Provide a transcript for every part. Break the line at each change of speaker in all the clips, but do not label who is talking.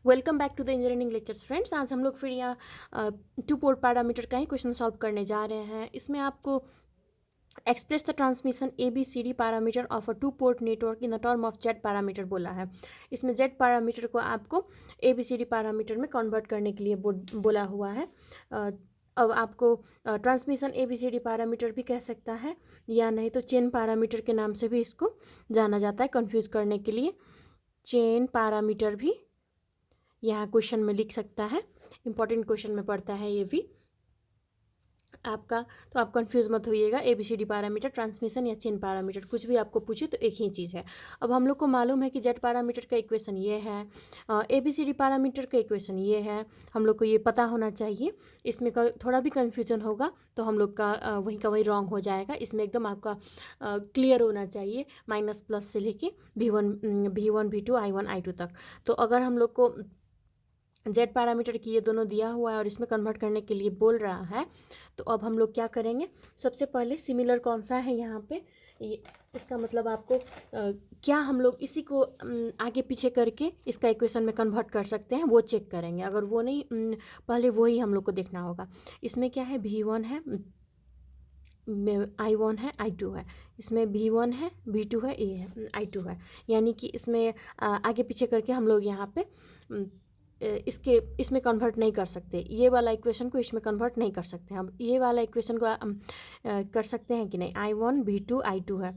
Welcome back to the engineering lectures friends. आज हम लोग फिर यहाँ टू पोर्ट पैरामीटर का ही क्वेश्चन सॉल्व करने जा रहे हैं। इसमें आपको express the transmission ABCD parameter of a two port network in the term of Z parameter बोला है। इसमें जेड पैरामीटर को आपको ABCD पैरामीटर में कन्वर्ट करने के लिए बोला हुआ है। अब आपको ट्रांसमिशन ABCD पैरामीटर भी कह सकता है या नहीं तो चेन पैरामीटर के नाम से भी इसको जाना जाता है कन्फ्यूज़ करने के लिए। चेन पैरामीटर भी यहाँ क्वेश्चन में लिख सकता है, इंपॉर्टेंट क्वेश्चन में पढ़ता है ये भी आपका। तो आप कंफ्यूज मत होइएगा, ABCD पैरामीटर, ट्रांसमिशन या चेन पैरामीटर कुछ भी आपको पूछे तो एक ही चीज़ है। अब हम लोग को मालूम है कि जेड पैरामीटर का इक्वेशन ये है, ABCD पैरामीटर का इक्वेशन ये है, हम लोग को ये पता होना चाहिए। इसमें का थोड़ा भी कन्फ्यूजन होगा तो हम लोग का वहीं का वही रॉन्ग हो जाएगा। इसमें एकदम आपका क्लियर होना चाहिए माइनस प्लस से लेके V1 V2 I1 I2 तक। तो अगर हम लोग को जेड पैरामीटर की ये दोनों दिया हुआ है और इसमें कन्वर्ट करने के लिए बोल रहा है, तो अब हम लोग क्या करेंगे, सबसे पहले सिमिलर कौन सा है यहाँ पे, ये इसका मतलब आपको क्या हम लोग इसी को आगे पीछे करके इसका इक्वेशन में कन्वर्ट कर सकते हैं वो चेक करेंगे। अगर वो नहीं पहले वो ही हम लोग को देखना होगा। इसमें क्या है, V1 है, I1 है, I2 है, इसमें V1 है, V2 है, A है, I2 है। यानी कि इसमें आगे पीछे करके हम लोग यहाँ पे इसमें कन्वर्ट नहीं कर सकते, ये वाला इक्वेशन को इसमें कन्वर्ट नहीं कर सकते। हम ये वाला इक्वेशन को कर सकते हैं कि नहीं, I1 V2 I2 है,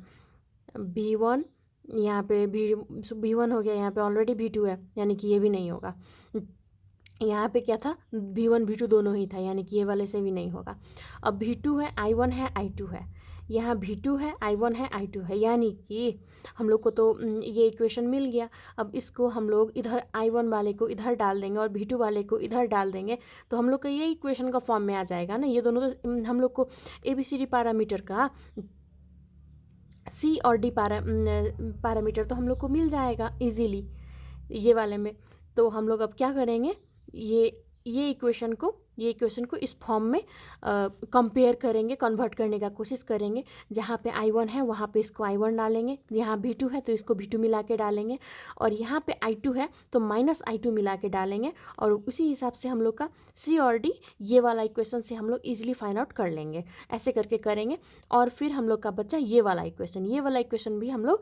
V1 यहाँ पे V1 हो गया, यहाँ पे ऑलरेडी V2 है, यानी कि ये भी नहीं होगा। यहाँ पे क्या था, V1 V2 दोनों ही था, यानी कि ये वाले से भी नहीं होगा। अब V2 है, I1 है, I2 है, यहाँ V2 है, I1 है, I2 है, यानी कि हम लोग को तो ये इक्वेशन मिल गया। अब इसको हम लोग इधर I1 वाले को इधर डाल देंगे और V2 वाले को इधर डाल देंगे तो हम लोग का ये इक्वेशन का फॉर्म में आ जाएगा ना। ये दोनों तो हम लोग को ABCD पैरामीटर का C और D पैरामीटर तो हम लोग को मिल जाएगा इजीली ये वाले में। तो हम लोग अब क्या करेंगे, ये इक्वेशन को इस फॉर्म में कंपेयर करेंगे, कन्वर्ट करने का कोशिश करेंगे। जहाँ पे I1 है वहाँ पे इसको I1 डालेंगे, यहाँ V2 है तो इसको V2 मिला के डालेंगे, और यहाँ पे I2 है तो माइनस I2 मिला के डालेंगे, और उसी हिसाब से हम लोग का C और D ये वाला इक्वेशन से हम लोग ईजिली फाइंड आउट कर लेंगे। ऐसे करके करेंगे और फिर हम लोग का बच्चा ये वाला इक्वेशन भी हम लोग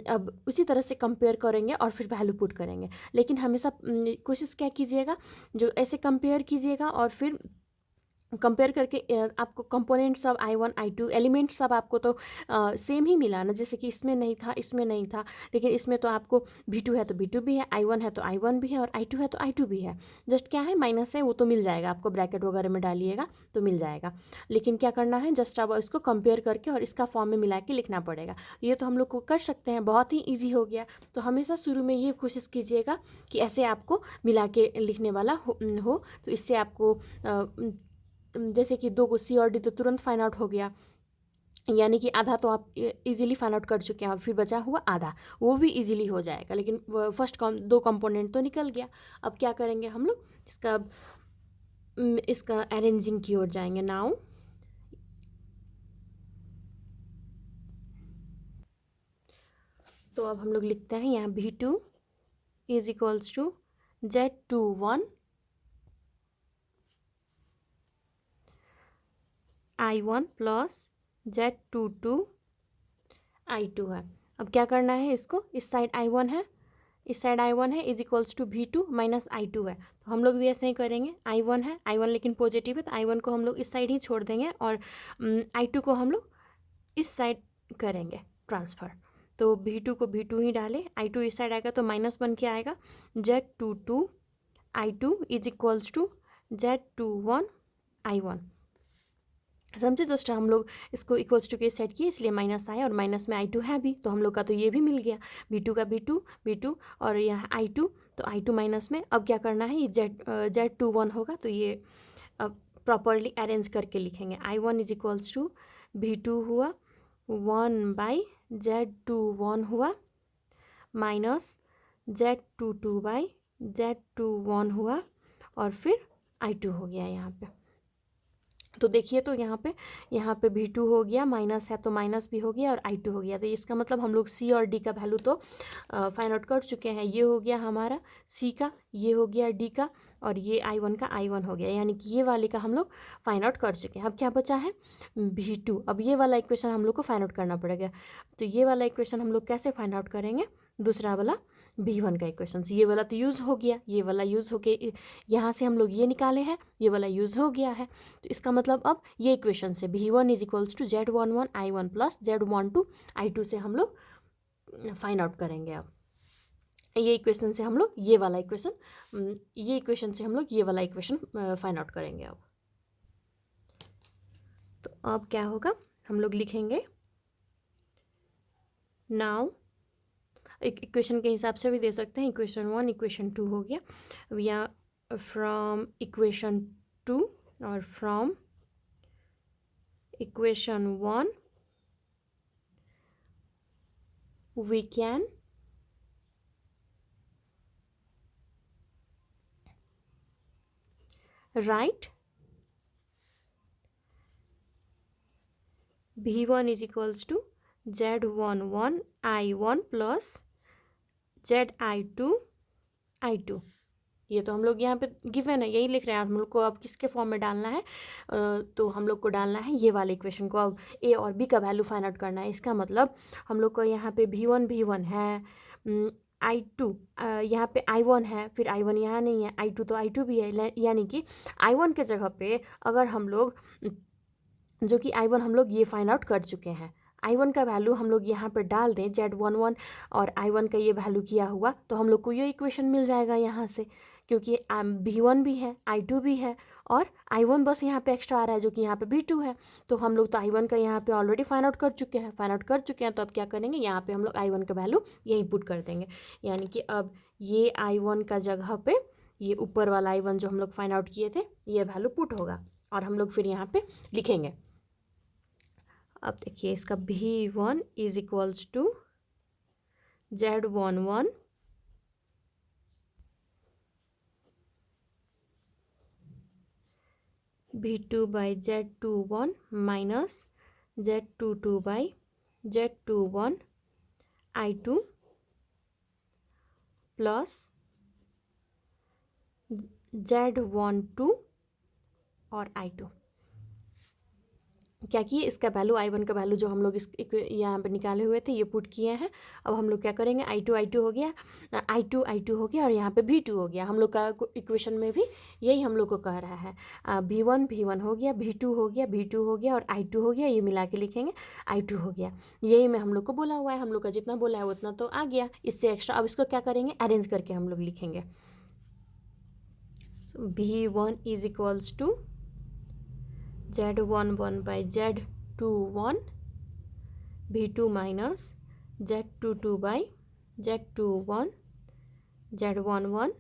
अब उसी तरह से कंपेयर करेंगे और फिर वैल्यू पुट करेंगे। लेकिन हमेशा कोशिश क्या कीजिएगा, जो ऐसे कंपेयर कीजिएगा और फिर कंपेयर करके आपको कंपोनेंट सब I1 I2 एलिमेंट सब आपको तो सेम ही मिला ना। जैसे कि इसमें नहीं था, लेकिन इसमें तो आपको V2 है तो V2 भी है, I1 है तो I1 भी है, और I2 है तो I2 भी है। जस्ट क्या है, माइनस है वो तो मिल जाएगा आपको, ब्रैकेट वगैरह में डालिएगा तो मिल जाएगा। लेकिन क्या करना है, जस्ट अब इसको कंपेयर करके और इसका फॉर्म में मिला के लिखना पड़ेगा। ये तो हम लोग को कर सकते हैं, बहुत ही ईजी हो गया। तो हमेशा शुरू में ये कोशिश कीजिएगा कि ऐसे आपको मिला के लिखने वाला हो तो इससे आपको जैसे कि 2 को C और D तो तुरंत फाइंड आउट हो गया, यानी कि आधा तो आप इजीली फाइंड आउट कर चुके हैं, और फिर बचा हुआ आधा वो भी इजीली हो जाएगा। लेकिन फर्स्ट 2 कंपोनेंट तो निकल गया। अब क्या करेंगे हम लोग, इसका अरेंजिंग की ओर जाएंगे नाउ। तो अब हम लोग लिखते हैं यहाँ V2 is equals to Z21 I1 plus Z22 I2 है। अब क्या करना है, इसको इस साइड I1 है is equals to V2 minus I2 है। तो हम लोग भी ऐसे ही करेंगे, I1 है, I1 लेकिन पॉजिटिव है तो I1 को हम लोग इस साइड ही छोड़ देंगे और I2 को हम लोग इस साइड करेंगे ट्रांसफ़र। तो V2 को V2 ही डालें, I2 इस साइड आएगा तो माइनस बन के आएगा। Z22 I2 is equals to Z21 I1। समझे, जस्ट हम लोग इसको इक्वल्स टू के सेट किए इसलिए माइनस आया, और माइनस में I2 है भी तो हम लोग का तो ये भी मिल गया, V2 का V2 और यहाँ I2 तो I2 माइनस में। अब क्या करना है, ये Z21 होगा तो ये अब प्रॉपरली अरेंज करके लिखेंगे। I1 is equals to V2 हुआ 1/Z21 हुआ माइनस Z22/Z21 हुआ, और फिर I2 हो गया यहाँ पे। तो देखिए तो यहाँ पे V2 हो गया, माइनस है तो माइनस भी हो गया और I2 हो गया। तो इसका मतलब हम लोग C और D का वैल्यू तो फाइंड आउट कर चुके हैं। ये हो गया हमारा C का, ये हो गया D का, और ये I1 का I1 हो गया, यानी कि ये वाले का हम लोग फाइंड आउट कर चुके हैं। अब क्या बचा है V2। अब ये वाला इक्वेशन हम लोग को फाइंड आउट करना पड़ेगा। तो ये वाला इक्वेशन हम लोग कैसे फाइंड आउट करेंगे, दूसरा वाला V1 का इक्वेशन। ये वाला तो यूज़ हो गया, ये वाला यूज़ हो गया, यहाँ से हम लोग ये निकाले हैं, ये वाला यूज़ हो गया है। तो इसका मतलब अब ये इक्वेशन से V1 is equals to Z11 I1 plus Z12 I2 से हम लोग फाइंड आउट करेंगे। अब ये इक्वेशन से हम लोग ये वाला इक्वेशन, ये इक्वेशन से हम लोग ये वाला इक्वेशन फाइंड आउट करेंगे। अब तो अब क्या होगा, हम लोग लिखेंगे नाउ, एक इक्वेशन के हिसाब से भी दे सकते हैं, इक्वेशन 1 इक्वेशन 2 हो गया, या फ्रॉम इक्वेशन 2 और from equation 1 we can write V1 is equals to Z11 I1 plus ZI2 I2। ये तो हम लोग यहाँ पे गिवन है, यही लिख रहे हैं। हम लोग को अब किसके फॉर्म में डालना है, तो हम लोग को डालना है ये वाले इक्वेशन को। अब ए और बी का वैल्यू फाइंड आउट करना है। इसका मतलब हम लोग को यहाँ पे V1 है, I2 यहाँ पे I1 है, फिर I1 यहाँ नहीं है, I2 तो I2 भी है, यानी कि I1 के जगह पे अगर हम लोग, जो कि I1 हम लोग ये फाइंड आउट कर चुके हैं, I1 का वैल्यू हम लोग यहाँ पर डाल दें, Z11 और I1 का ये वैल्यू किया हुआ, तो हम लोग को ये इक्वेशन मिल जाएगा यहाँ से, क्योंकि V1 भी है, I2 भी है, और I1 बस यहाँ पे एक्स्ट्रा आ रहा है जो कि यहाँ पे V2 है। तो हम लोग तो I1 का यहाँ पे ऑलरेडी फाइंड आउट कर चुके हैं, तो अब क्या करेंगे, यहाँ पे हम लोग I1 का वैल्यू यहीं पुट कर देंगे। यानी कि अब ये I1 का जगह पे ये ऊपर वाला I1 जो हम लोग फाइंड आउट किए थे, ये वैल्यू पुट होगा, और हम लोग फिर यहाँ पे लिखेंगे। अब देखिए इसका V1 is equals to Z11 V2 by Z21 minus Z22 by Z21 I2 plus Z12 और I2। क्या किए, इसका वैल्यू I1 का वैल्यू जो हम लोग इस यहाँ पर निकाले हुए थे ये पुट किए हैं। अब हम लोग क्या करेंगे, I2 हो गया, I2 हो गया, और यहाँ पे V2 हो गया। हम लोग का इक्वेशन में भी यही हम लोग को कह रहा है, V1 हो गया, V2 हो गया और I2 हो गया, ये मिला के लिखेंगे I2 हो गया। यही में हम लोग को बोला हुआ है, हम लोग का जितना बोला है उतना तो आ गया, इससे एक्स्ट्रा अब इसको क्या करेंगे, अरेंज करके हम लोग लिखेंगे। V1 is equals to Z11 by Z21 V2 minus Z22 by Z21 Z11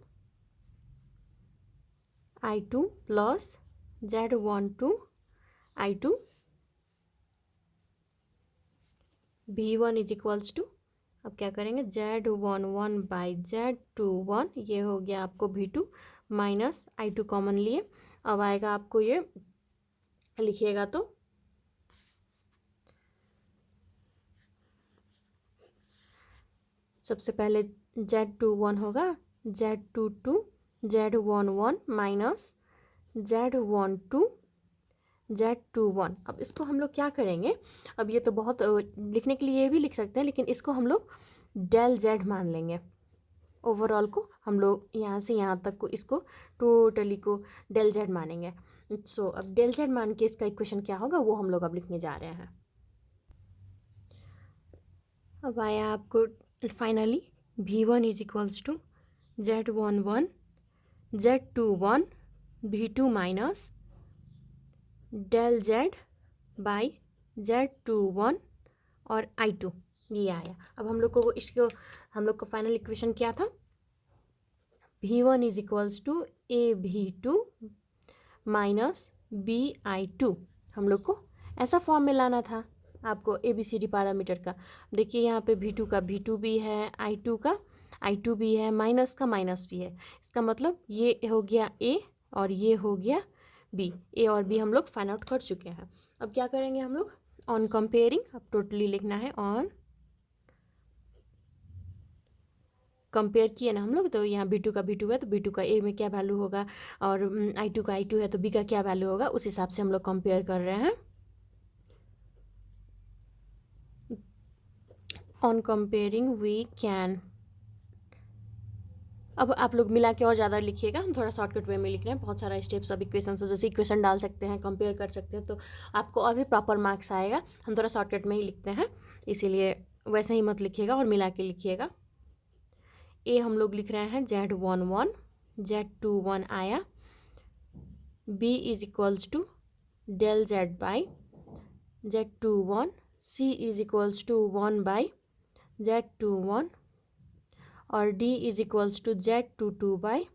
I2 plus Z12 I2। V1 is equals to, अब क्या करेंगे, Z11 बाई Z21, ये हो गया आपको V2 माइनस I2 कॉमन लिए, अब आएगा आपको ये लिखिएगा तो सबसे पहले Z21 होगा, Z22 Z11 minus Z12 Z21। अब इसको हम लोग क्या करेंगे, अब ये तो बहुत लिखने के लिए ये भी लिख सकते हैं, लेकिन इसको हम लोग डेल Z मान लेंगे। ओवरऑल को हम लोग यहाँ से यहाँ तक को इसको टोटली को डेल Z मानेंगे। सो अब डेल Z मान के इसका इक्वेशन क्या होगा वो हम लोग अब लिखने जा रहे हैं। अब आया आपको finally V1 is equals to Z11 Z21 V2 minus del Z by Z21 और I2, ये आया। अब हम लोग को वो इसको हम लोग का फाइनल इक्वेशन क्या था, V1 is equals to AV2 minus BI2। हम लोग को ऐसा फॉर्म में लाना था आपको ABCD पैरामीटर का। देखिए यहाँ पे V2 का V2 भी है, I2 का I2 भी है, माइनस का माइनस भी है। इसका मतलब ये हो गया A और ये हो गया बी, ए और बी हम लोग फाइंड आउट कर चुके हैं। अब क्या करेंगे हम लोग, ऑन कंपेयरिंग, अब टोटली लिखना है ऑन कंपेयर किए ना हम लोग, तो यहाँ B2 का B2 है तो B2 का A में क्या वैल्यू होगा, और I2 का I2 है तो B का क्या वैल्यू होगा, उस हिसाब से हम लोग कंपेयर कर रहे हैं। ऑन कंपेयरिंग वी कैन, अब आप लोग मिला के और ज़्यादा लिखिएगा, हम थोड़ा शॉर्टकट वे में लिख रहे हैं, बहुत सारा स्टेप्स अब इक्वेशन सब, जैसे इक्वेशन डाल सकते हैं, कंपेयर कर सकते हैं, तो आपको और भी प्रॉपर मार्क्स आएगा। हम थोड़ा शॉर्टकट में ही लिखते हैं, इसीलिए वैसे ही मत लिखिएगा और मिला के लिखिएगा। ए हम लोग लिख रहे हैं Z11, Z21 आया, B is equals to del Z by Z21, C is equals to 1 by Z21 और D is equals to Z22 by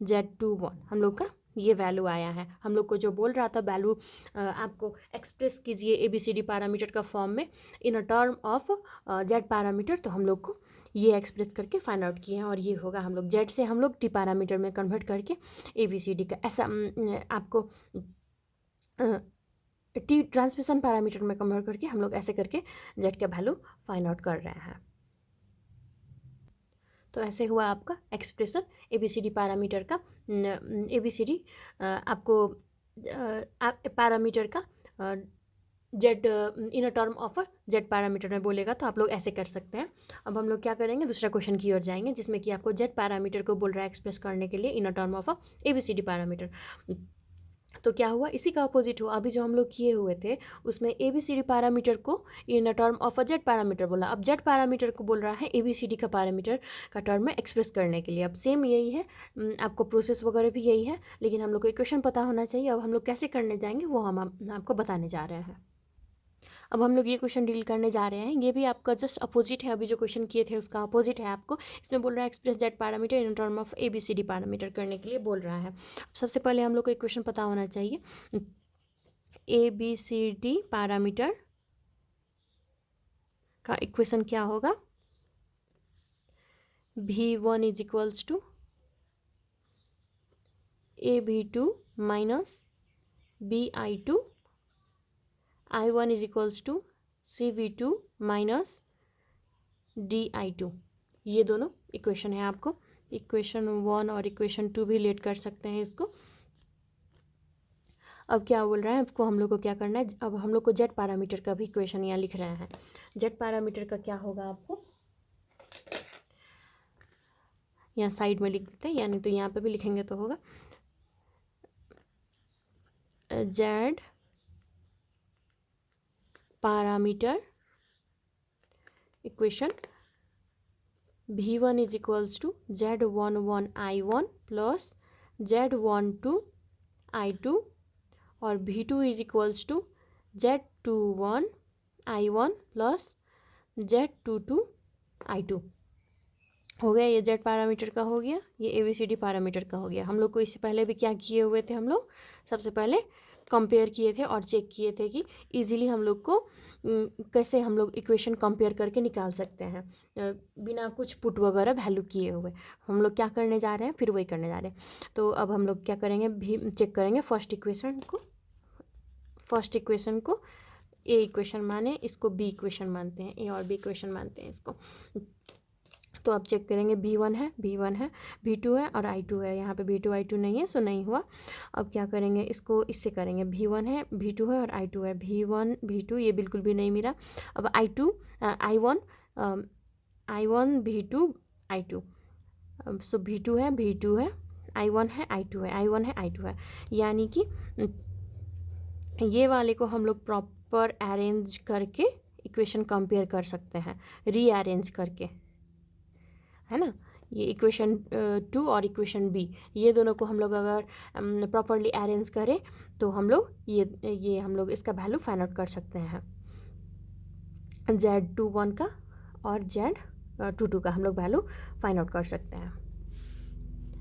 Z21। हम लोग का ये वैल्यू आया है। हम लोग को जो बोल रहा था वैल्यू आपको एक्सप्रेस कीजिए ABCD पैरामीटर का फॉर्म में in a term of Z parameter, तो हम लोग को ये एक्सप्रेस करके फाइंड आउट किए हैं, और ये होगा हम लोग Z से हम लोग T पैरामीटर में कन्वर्ट करके ABCD का, ऐसा आपको T ट्रांसमिशन पैरामीटर में कन्वर्ट करके हम लोग ऐसे करके Z का वैल्यू फाइंड आउट कर रहे हैं। तो ऐसे हुआ आपका एक्सप्रेशन ABCD पैरामीटर का, ABCD आपको पैरामीटर का Z in a term of Z parameter में बोलेगा, तो आप लोग ऐसे कर सकते हैं। अब हम लोग क्या करेंगे, दूसरा क्वेश्चन की ओर जाएंगे, जिसमें कि आपको जेड पैरामीटर को बोल रहा है एक्सप्रेस करने के लिए in a term of ABCD parameter. तो क्या हुआ, इसी का अपोजिट हुआ। अभी जो हम लोग किए हुए थे उसमें ABCD पैरामीटर को in a term of a Z parameter बोला, अब जेड पैरामीटर को बोल रहा है ABCD का पैरामीटर का टर्म में एक्सप्रेस करने के लिए। अब सेम यही है, आपको प्रोसेस वगैरह भी यही है, लेकिन हम लोग को इक्वेशन पता होना चाहिए। अब हम लोग कैसे करने जाएंगे वो हम आपको बताने जा रहे हैं। अब हम लोग ये क्वेश्चन डील करने जा रहे हैं, ये भी आपका जस्ट अपोजिट है, अभी जो क्वेश्चन किए थे उसका अपोजिट है आपको। इसमें बोल रहा है express Z parameter in term of ABCD parameter करने के लिए बोल रहा है। सबसे पहले हम लोग को इक्वेशन पता होना चाहिए, ABCD पैरामीटर का इक्वेशन क्या होगा, V1 is equals to AB2 minus BI2, I1 is equals to CV2 minus DI2। ये दोनों इक्वेशन है, आपको इक्वेशन 1 और इक्वेशन 2 भी रिलेट कर सकते हैं इसको। अब क्या बोल रहा है, आपको हम लोग को क्या करना है, अब हम लोग को जेड पैरामीटर का भी इक्वेशन यहाँ लिख रहे हैं। जेड पैरामीटर का क्या होगा, आपको यहाँ साइड में लिख देते हैं, यानी तो यहाँ पे भी लिखेंगे तो होगा Z parameter equation V1 is equals to Z11 I1 plus Z12 I2 और V2 is equals to Z21 I1 plus Z22 I2। हो गया, ये जेड पैरामीटर का हो गया, ये ABCD पैरामीटर का हो गया। हम लोग को इससे पहले भी क्या किए हुए थे, हम लोग सबसे पहले कंपेयर किए थे और चेक किए थे कि इजीली हम लोग को कैसे हम लोग इक्वेशन कंपेयर करके निकाल सकते हैं बिना कुछ पुट वगैरह वैल्यू किए हुए। हम लोग क्या करने जा रहे हैं, फिर वही करने जा रहे हैं। तो अब हम लोग क्या करेंगे, भी चेक करेंगे फर्स्ट इक्वेशन को A इक्वेशन माने, इसको B इक्वेशन मानते हैं, A और B इक्वेशन मानते हैं इसको। तो अब चेक करेंगे, V1 है V2 है और I2 है, यहाँ पे V2 I2 नहीं है, सो नहीं हुआ। अब क्या करेंगे, इसको इससे करेंगे, V1 है V2 है और I2 है, V1 V2 ये बिल्कुल भी नहीं मिला। अब I1 V2 I2, सो V2 है I1 है I2 है, यानी कि ये वाले को हम लोग प्रॉपर अरेंज करके इक्वेशन कंपेयर कर सकते हैं, रीअरेंज करके, है ना। ये इक्वेशन 2 और इक्वेशन B, ये दोनों को हम लोग अगर प्रॉपरली अरेंज करें तो हम लोग ये हम लोग इसका वैल्यू फाइंड आउट कर सकते हैं, Z21 का और Z22 का हम लोग वैल्यू फाइंड आउट कर सकते हैं।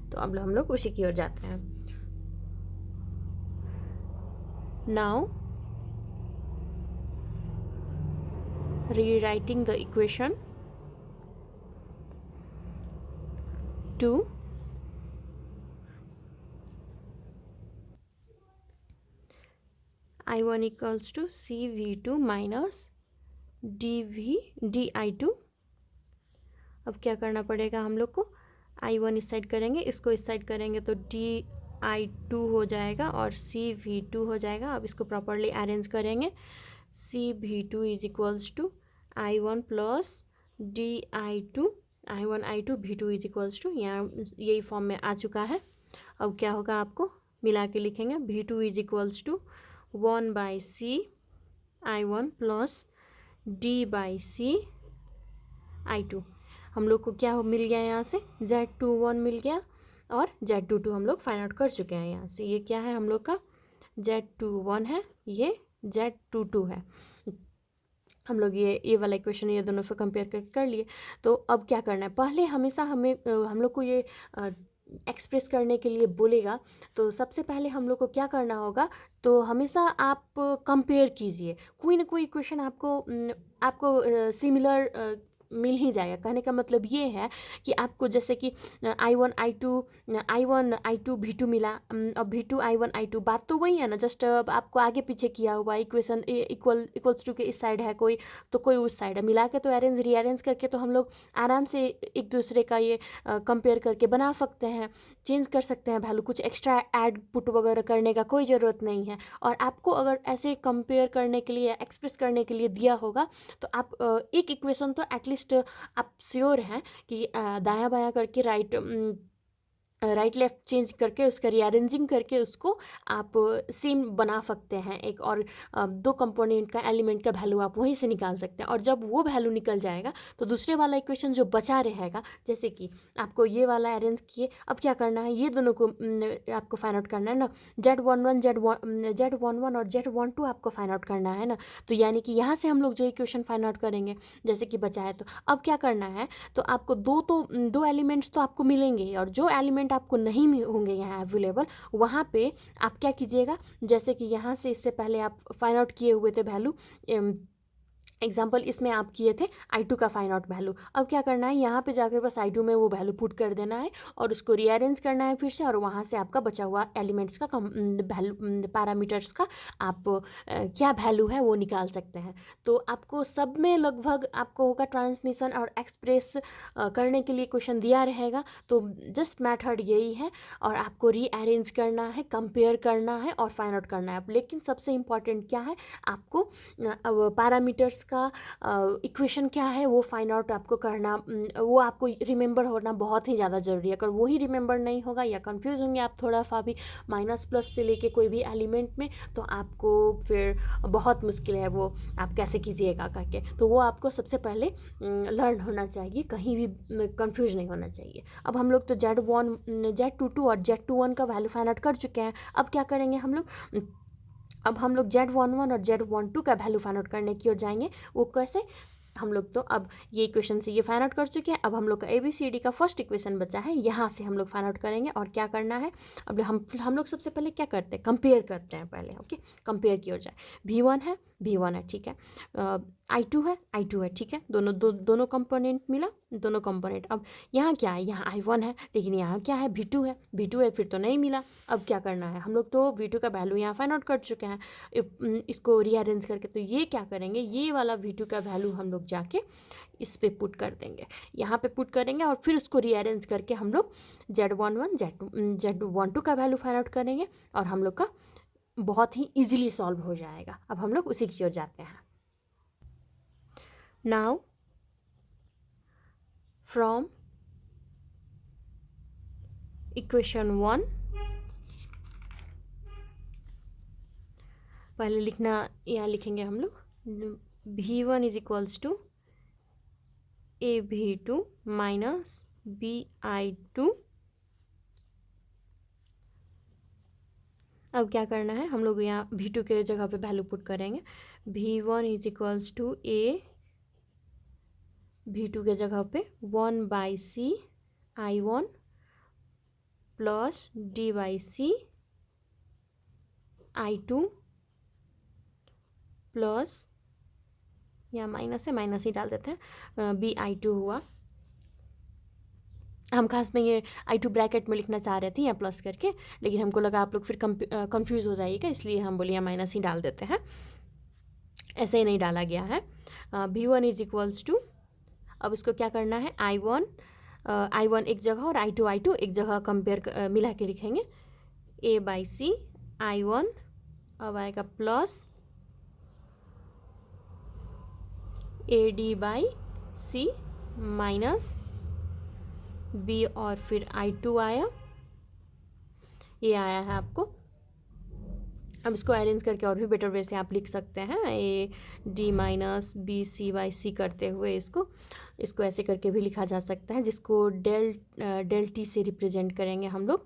तो अब हम लोग उसी की ओर जाते हैं। Now rewriting the equation 2 I1 equals to CV2 minus DI2। अब क्या करना पड़ेगा हम लोग को, I1 इस साइड करेंगे, इसको इस साइड करेंगे तो DI2 हो जाएगा और CV2 हो जाएगा। अब इसको प्रॉपरली अरेंज करेंगे, CV2 is equals to I1 plus DI2, I1 I2 V2 is equals to, यहाँ यही फॉर्म में आ चुका है। अब क्या होगा, आपको मिला के लिखेंगे, V2 is equals to 1/C I1 plus D/C I2। हम लोग को क्या हो मिल गया यहाँ से, Z21 मिल गया और Z22 हम लोग फाइंड आउट कर चुके हैं यहाँ से। ये क्या है हम लोग का, Z21 है, ये Z22 है। हम लोग ये वाला इक्वेशन ये दोनों से कंपेयर कर लिए। तो अब क्या करना है, पहले हमेशा हम लोग को ये एक्सप्रेस करने के लिए बोलेगा, तो सबसे पहले हम लोग को क्या करना होगा, तो हमेशा आप कंपेयर कीजिए। कोई ना कोई इक्वेशन आपको सिमिलर मिल ही जाएगा। कहने का मतलब ये है कि आपको जैसे कि I1 I2 V2 मिला, अब V2 I1 I2, बात तो वही है ना, जस्ट आपको आगे पीछे किया हुआ इक्वेशन इक्वल्स टू के इस साइड है कोई, तो कोई उस साइड है, मिला के तो अरेंज रीअरेंज करके तो हम लोग आराम से एक दूसरे का ये कंपेयर करके बना सकते हैं, चेंज कर सकते हैं वैल्यू। कुछ एक्स्ट्रा ऐड पुट वगैरह करने का कोई ज़रूरत नहीं है। और आपको अगर ऐसे कंपेयर करने के लिए, एक्सप्रेस करने के लिए दिया होगा, तो आप एक इक्वेशन तो एटलीस्ट आप श्योर हैं कि दायां बायां करके राइट लेफ्ट चेंज करके उसका रीअरेंजिंग करके उसको आप सेम बना सकते हैं एक, और दो कंपोनेंट का एलिमेंट का वैल्यू आप वहीं से निकाल सकते हैं। और जब वो वैल्यू निकल जाएगा तो दूसरे वाला इक्वेशन जो बचा रहेगा, जैसे कि आपको ये वाला अरेंज किए, अब क्या करना है, ये दोनों को आपको फाइंड आउट करना है ना, Z11 और Z12 आपको फाइंड आउट करना है ना। तो यानी कि यहाँ से हम लोग जो इक्वेशन फाइंड आउट करेंगे, जैसे कि बचा है, तो अब क्या करना है, तो आपको दो एलिमेंट्स तो आपको मिलेंगे, और जो एलिमेंट आपको नहीं होंगे यहाँ अवेलेबल, वहाँ पे आप क्या कीजिएगा, जैसे कि यहाँ से इससे पहले आप फाइंड आउट किए हुए थे वैल्यू, एग्जाम्पल इसमें आप किए थे I2 का फाइंड आउट वैल्यू। अब क्या करना है, यहाँ पे जाकर बस I2 में वो वैल्यू पुट कर देना है और उसको रीअरेंज करना है फिर से, और वहाँ से आपका बचा हुआ एलिमेंट्स का वैल्यू, पैरामीटर्स का आप क्या वैल्यू है वो निकाल सकते हैं। तो आपको सब में लगभग आपको होगा ट्रांसमिशन और एक्सप्रेस करने के लिए क्वेश्चन दिया रहेगा। तो जस्ट मैथड यही है, और आपको रीअरेंज करना है, कंपेयर करना है और फाइंड आउट करना है। लेकिन सबसे इम्पॉर्टेंट क्या है, आपको पैरामीटर्स का इक्वेशन क्या है वो फाइंड आउट आपको करना, वो आपको रिमेंबर होना बहुत ही ज़्यादा ज़रूरी है। अगर वो ही रिमेंबर नहीं होगा या कंफ्यूज होंगे आप थोड़ा सा भी माइनस प्लस से लेके कोई भी एलिमेंट में, तो आपको फिर बहुत मुश्किल है वो आप कैसे कीजिएगा करके। तो वो आपको सबसे पहले लर्न होना चाहिए, कहीं भी कंफ्यूज नहीं होना चाहिए। अब हम लोग तो Z1 Z22 और Z21 का वैल्यू फाइंड आउट कर चुके हैं। अब क्या करेंगे हम लोग, अब हम लोग Z11 और Z12 का वैल्यू फाइंड आउट करने की ओर जाएंगे। वो कैसे, हम लोग तो अब ये इक्वेशन से ये फाइंड आउट कर चुके हैं। अब हम लोग का ABCD का फर्स्ट इक्वेशन बचा है, यहाँ से हम लोग फाइंड आउट करेंगे। और क्या करना है, अब हम लोग सबसे पहले क्या करते हैं, कंपेयर करते हैं पहले। ओके, कंपेयर की ओर जाए, V1 है ठीक है, I2 है ठीक है, दोनों कंपोनेंट मिला, दोनों कंपोनेंट। अब यहाँ क्या है, यहाँ I1 है, लेकिन यहाँ क्या है, V2 है, फिर तो नहीं मिला। अब क्या करना है, हम लोग तो V2 का वैल्यू यहाँ फाइंड आउट कर चुके हैं इसको रीअरेंज करके। तो ये क्या करेंगे, ये वाला V2 का वैल्यू हम लोग जाके इस पे पुट कर देंगे, यहाँ पे पुट करेंगे, और फिर उसको रीअरेंज करके हम लोग Z11 Z12 का वैल्यू फाइंड आउट करेंगे, और हम लोग का बहुत ही इजीली सॉल्व हो जाएगा। अब हम लोग उसी की ओर जाते हैं। नाउ फ्रॉम इक्वेशन 1, पहले लिखना, यहाँ लिखेंगे हम लोग V1 is equals to AV2 minus BI2। अब क्या करना है, हम लोग यहाँ V2 के जगह पे वैल्यू पुट करेंगे। V1 is equals to V2 के जगह पे 1/C I1 plus D/C I2 plus, यहाँ माइनस है, माइनस ही डाल देते हैं, BI2 हुआ हम खास में ये I2 ब्रैकेट में लिखना चाह रहे थे या प्लस करके, लेकिन हमको लगा आप लोग फिर कंफ्यूज हो जाइएगा, इसलिए हम बोलिए माइनस ही डाल देते हैं। ऐसे ही नहीं डाला गया है। V1 इज इक्वल्स टू, अब इसको क्या करना है, I1 एक जगह और I2 एक जगह कंपेयर मिला के लिखेंगे। A/C I1 अब आएगा प्लस AD/C माइनस B और फिर I2 आया, ये आया है आपको। अब इसको अरेंज करके और भी बेटर वे से आप लिख सकते हैं, AD माइनस BC/C करते हुए इसको ऐसे करके भी लिखा जा सकता है, जिसको डेल T से रिप्रेजेंट करेंगे हम लोग।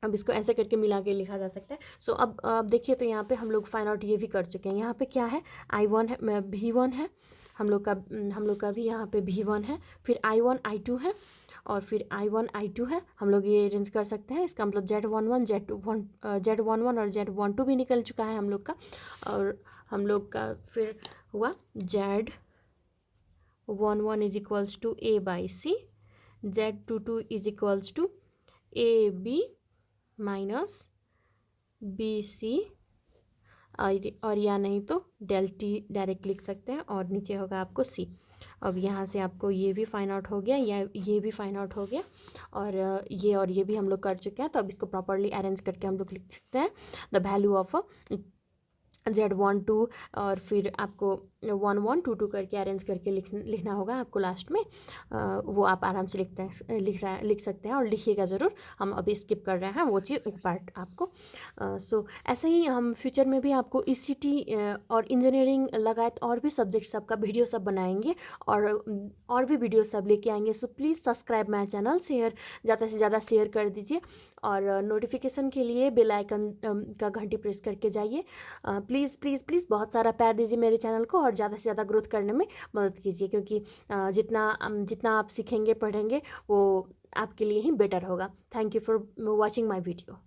अब इसको ऐसे करके मिला के लिखा जा सकता है। सो अब देखिए, तो यहाँ पे हम लोग फाइंड आउट ये भी कर चुके हैं। यहाँ पे क्या है, I1 है, V1 है हम लोग का भी यहाँ पे V1 है, फिर I1 I2 है और फिर I1 I2 है। हम लोग ये अरेंज कर सकते हैं। इसका मतलब Z11 Z11 और Z12 भी निकल चुका है हम लोग का, और हम लोग का फिर हुआ Z11 is equals to A/C, Z22 is equals to AB minus BC, और या नहीं तो डेल T डायरेक्ट लिख सकते हैं, और नीचे होगा आपको C। अब यहाँ से आपको ये भी फाइंड आउट हो गया, या ये भी फाइंड आउट हो गया, और ये भी हम लोग कर चुके हैं। तो अब इसको प्रॉपरली अरेंज करके हम लोग लिख सकते हैं द वैल्यू ऑफ Z12, और फिर आपको 1 1 2 2 करके अरेंज करके लिखना होगा आपको लास्ट में। वो आप आराम से लिख सकते हैं, और लिखिएगा ज़रूर। हम अभी स्किप कर रहे हैं वो पार्ट आपको। सो ऐसे ही हम फ्यूचर में भी आपको ECT और इंजीनियरिंग लगायत और भी सब्जेक्ट सब का वीडियो सब बनाएंगे, और भी वीडियो सब लेके आएंगे। So please subscribe my channel, ज़्यादा से ज़्यादा शेयर कर दीजिए, और नोटिफिकेशन के लिए बेल आइकन का घंटी प्रेस करके जाइए। प्लीज़ प्लीज़ प्लीज़ बहुत सारा प्यार दीजिए मेरे चैनल को, और ज़्यादा से ज़्यादा ग्रोथ करने में मदद कीजिए, क्योंकि जितना आप सीखेंगे पढ़ेंगे वो आपके लिए ही बेटर होगा। Thank you for watching my video.